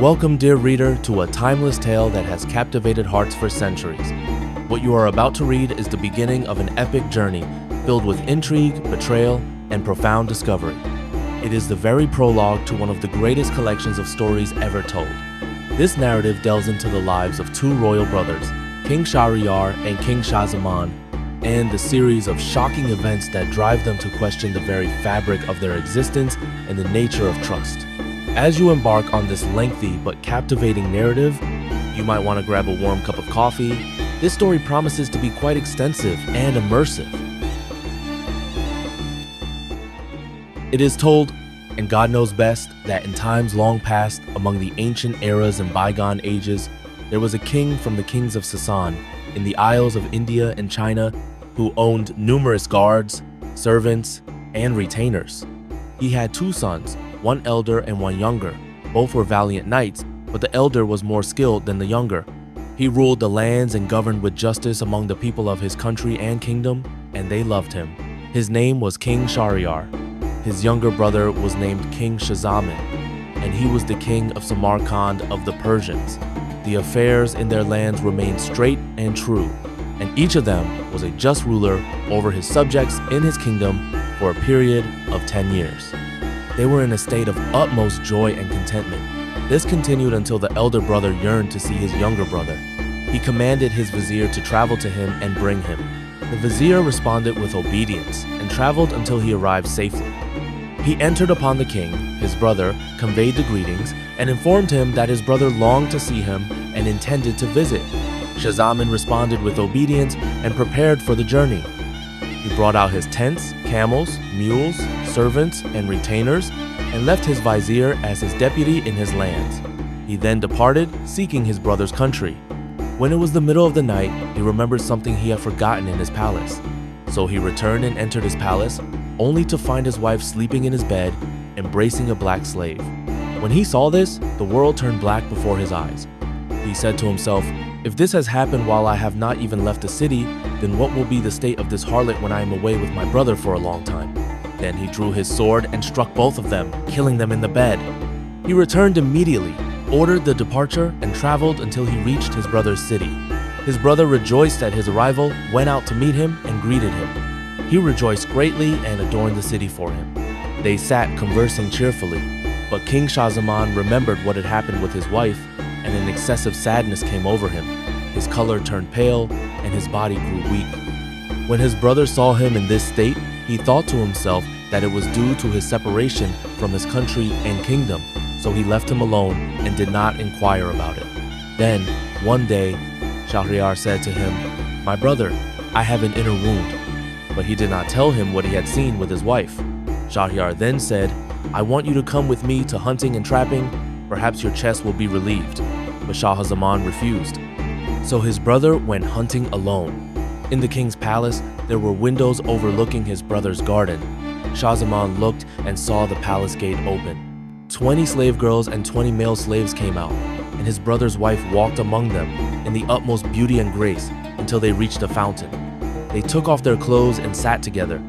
Welcome, dear reader, to a timeless tale that has captivated hearts for centuries. What you are about to read is the beginning of an epic journey filled with intrigue, betrayal, and profound discovery. It is the very prologue to one of the greatest collections of stories ever told. This narrative delves into the lives of two royal brothers, King Shahryar and King Shahzaman, and the series of shocking events that drive them to question the very fabric of their existence and the nature of trust. As you embark on this lengthy but captivating narrative, you might want to grab a warm cup of coffee. This story promises to be quite extensive and immersive. It is told, and God knows best, that in times long past, among the ancient eras and bygone ages, there was a king from the kings of Sassan in the Isles of India and China who owned numerous guards, servants, and retainers. He had two sons, one elder and one younger. Both were valiant knights, but the elder was more skilled than the younger. He ruled the lands and governed with justice among the people of his country and kingdom, and they loved him. His name was King Shahryar. His younger brother was named King Shahzaman, and he was the king of Samarqand of the Persians. The affairs in their lands remained straight and true, and each of them was a just ruler over his subjects in his kingdom for a period of 10 years. They were in a state of utmost joy and contentment. This continued until the elder brother yearned to see his younger brother. He commanded his vizier to travel to him and bring him. The vizier responded with obedience and traveled until he arrived safely. He entered upon the king, his brother, conveyed the greetings, and informed him that his brother longed to see him and intended to visit. Shahzaman responded with obedience and prepared for the journey. He brought out his tents, camels, mules, servants, and retainers, and left his vizier as his deputy in his lands. He then departed, seeking his brother's country. When it was the middle of the night, he remembered something he had forgotten in his palace. So he returned and entered his palace, only to find his wife sleeping in his bed, embracing a black slave. When he saw this, the world turned black before his eyes. He said to himself, "If this has happened while I have not even left the city, then what will be the state of this harlot when I am away with my brother for a long time?" Then he drew his sword and struck both of them, killing them in the bed. He returned immediately, ordered the departure, and traveled until he reached his brother's city. His brother rejoiced at his arrival, went out to meet him, and greeted him. He rejoiced greatly and adorned the city for him. They sat conversing cheerfully, but King Shahzaman remembered what had happened with his wife, and an excessive sadness came over him. His color turned pale, and his body grew weak. When his brother saw him in this state, he thought to himself that it was due to his separation from his country and kingdom, so he left him alone and did not inquire about it. Then, one day, Shahryar said to him, "My brother, I have an inner wound." But he did not tell him what he had seen with his wife. Shahryar then said, "I want you to come with me to hunting and trapping. Perhaps your chest will be relieved." But Shahzaman refused. So his brother went hunting alone. In the king's palace, there were windows overlooking his brother's garden. Shahzaman looked and saw the palace gate open. 20 slave girls and 20 male slaves came out, and his brother's wife walked among them in the utmost beauty and grace until they reached a fountain. They took off their clothes and sat together.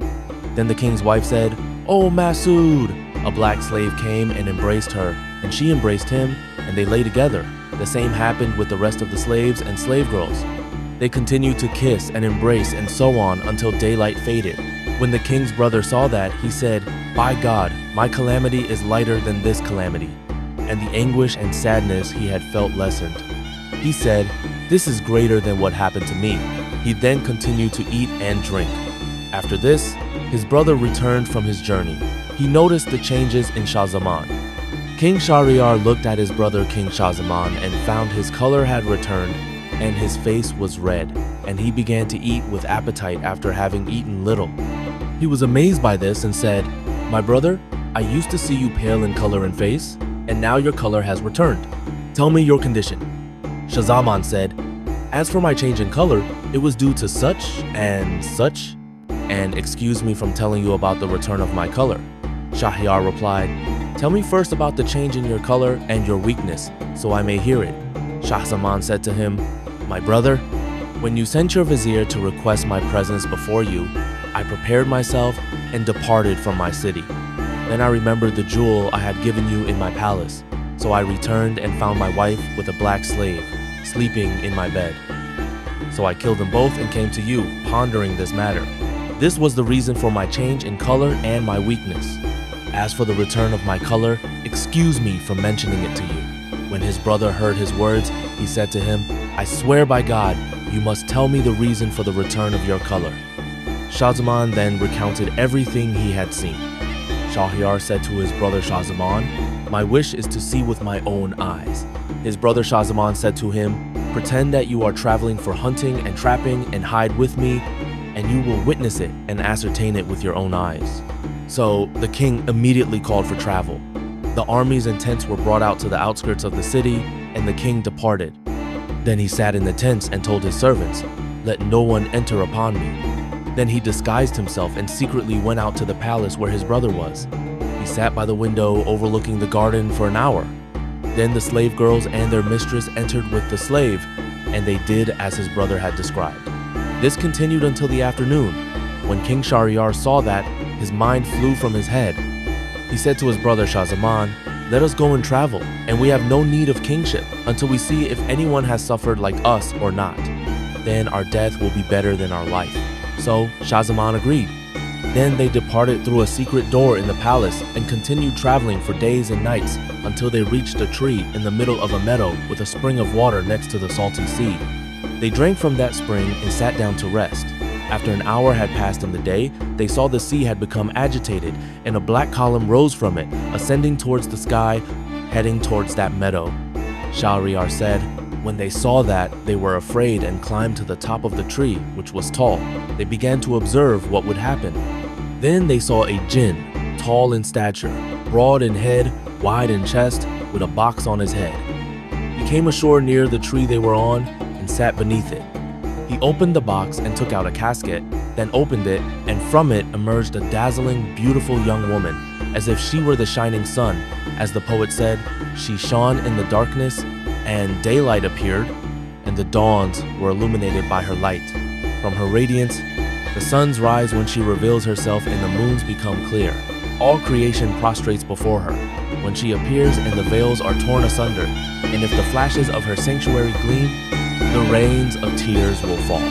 Then the king's wife said, "Oh, Masood!" A black slave came and embraced her, and she embraced him, and they lay together. The same happened with the rest of the slaves and slave girls. They continued to kiss and embrace and so on until daylight faded. When the king's brother saw that, he said, "By God, my calamity is lighter than this calamity." And the anguish and sadness he had felt lessened. He said, "This is greater than what happened to me." He then continued to eat and drink. After this, his brother returned from his journey. He noticed the changes in Shahzaman. King Shahryar looked at his brother King Shahzaman and found his color had returned and his face was red, and he began to eat with appetite after having eaten little. He was amazed by this and said, "My brother, I used to see you pale in color and face, and now your color has returned. Tell me your condition." Shahzaman said, "As for my change in color, it was due to such, and excuse me from telling you about the return of my color." Shahryar replied, "Tell me first about the change in your color and your weakness, so I may hear it." Shahzaman said to him, "My brother, when you sent your vizier to request my presence before you, I prepared myself and departed from my city. Then I remembered the jewel I had given you in my palace, So I returned and found my wife with a black slave, sleeping in my bed. So I killed them both and came to you, pondering this matter. This was the reason for my change in color and my weakness. As for the return of my color, excuse me from mentioning it to you." When his brother heard his words, he said to him, "I swear by God, you must tell me the reason for the return of your color." Shahzaman then recounted everything he had seen. Shahryar said to his brother Shahzaman, "My wish is to see with my own eyes." His brother Shahzaman said to him, "Pretend that you are traveling for hunting and trapping and hide with me, and you will witness it and ascertain it with your own eyes." So the king immediately called for travel. The armies and tents were brought out to the outskirts of the city, and the king departed. Then he sat in the tents and told his servants, "Let no one enter upon me." Then he disguised himself and secretly went out to the palace where his brother was. He sat by the window overlooking the garden for an hour. Then the slave girls and their mistress entered with the slave, and they did as his brother had described. This continued until the afternoon. When King Shahryar saw that, his mind flew from his head. He said to his brother Shahzaman, "Let us go and travel, and we have no need of kingship until we see if anyone has suffered like us or not. Then our death will be better than our life." So Shahzaman agreed. Then they departed through a secret door in the palace and continued traveling for days and nights until they reached a tree in the middle of a meadow with a spring of water next to the salty sea. They drank from that spring and sat down to rest. After an hour had passed in the day, they saw the sea had become agitated, and a black column rose from it, ascending towards the sky, heading towards that meadow. Shahryar said, when they saw that, they were afraid and climbed to the top of the tree, which was tall. They began to observe what would happen. Then they saw a jinn, tall in stature, broad in head, wide in chest, with a box on his head. He came ashore near the tree they were on and sat beneath it. He opened the box and took out a casket, then opened it, and from it emerged a dazzling, beautiful young woman, as if she were the shining sun. As the poet said, she shone in the darkness, and daylight appeared, and the dawns were illuminated by her light. From her radiance, the suns rise when she reveals herself and the moons become clear. All creation prostrates before her. When she appears and the veils are torn asunder, and if the flashes of her sanctuary gleam, the rains of tears will fall.